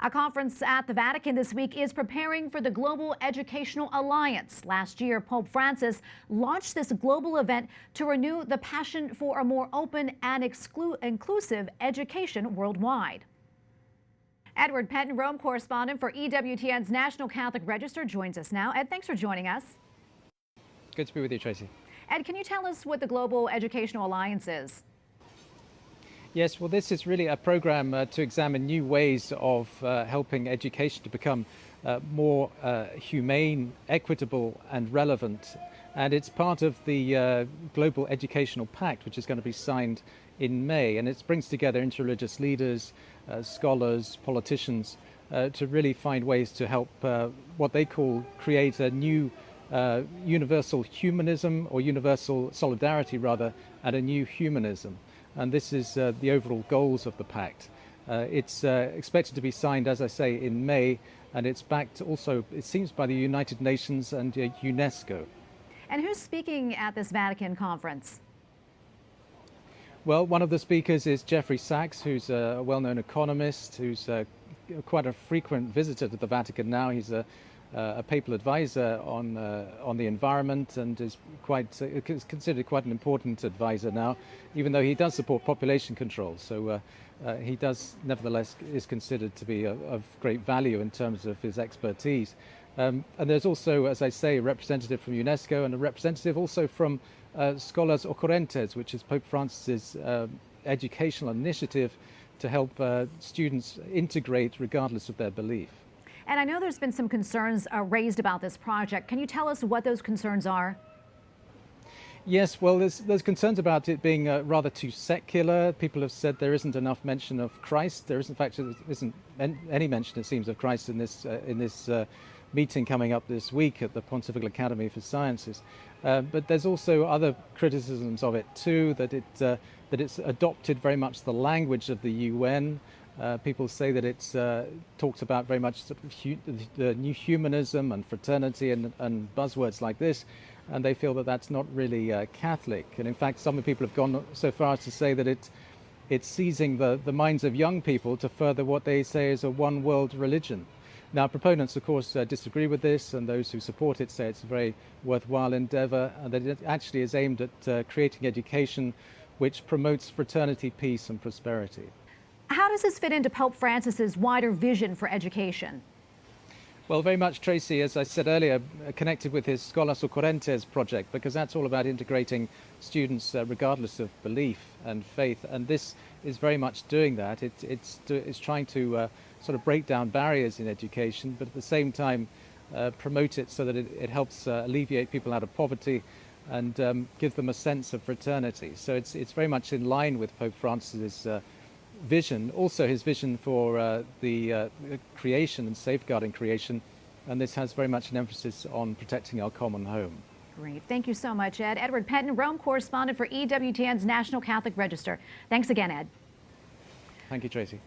A conference at the Vatican this week is preparing for the Global Educational Alliance. Last year, Pope Francis launched this global event to renew the passion for a more open and inclusive education worldwide. Edward Pentin, Rome correspondent for EWTN's National Catholic Register, joins us now. Ed, thanks for joining us. Good to be with you, Tracy. Ed, can you tell us what the Global Educational Alliance is? Yes, well, this is really a program to examine new ways of helping education to become more humane, equitable and relevant. And it's part of the Global Educational Pact, which is going to be signed in May. And it brings together interreligious leaders, scholars, politicians, to really find ways to help what they call create a new universal humanism, or universal solidarity rather, and a new humanism. And this is the overall goals of the pact. It's expected to be signed, as I say, in May, and it's backed also, it seems, by the United Nations and UNESCO. And who's speaking at this Vatican conference? Well, one of the speakers is Jeffrey Sachs, who's a well-known economist, who's quite a frequent visitor to the Vatican now. He's a papal advisor on the environment, and is considered quite an important advisor now, even though he does support population control. So he does, nevertheless, is considered to be of great value in terms of his expertise. And there's also, as I say, a representative from UNESCO and a representative also from Scholars Ocurrentes, which is Pope Francis's educational initiative to help students integrate regardless of their belief. And I know there's been some concerns raised about this project. Can you tell us what those concerns are? Yes, well, there's concerns about it being rather too secular. People have said there isn't enough mention of Christ. There isn't, in fact, there isn't any mention, it seems, of Christ in this meeting coming up this week at the Pontifical Academy for Sciences. But there's also other criticisms of it too, that it's adopted very much the language of the UN. People say that it talks about very much sort of the new humanism and fraternity and buzzwords like this, and they feel that that's not really Catholic. And in fact, some people have gone so far as to say that it's seizing the minds of young people to further what they say is a one world religion. Now, proponents, of course, disagree with this, and those who support it say it's a very worthwhile endeavor, and that it actually is aimed at creating education which promotes fraternity, peace and prosperity. How does this fit into Pope Francis's wider vision for education? Well, very much, Tracy, as I said earlier, connected with his Scholars Ocurrentes project, because that's all about integrating students regardless of belief and faith. And this is very much doing that. It's trying to sort of break down barriers in education, but at the same time promote it so that it helps alleviate people out of poverty and give them a sense of fraternity. So it's very much in line with Pope Francis's vision, also his vision for the creation and safeguarding creation, and this has very much an emphasis on protecting our common home. Great. Thank you so much, Ed. Edward Pentin, Rome correspondent for EWTN's National Catholic Register. Thanks again, Ed. Thank you, Tracy.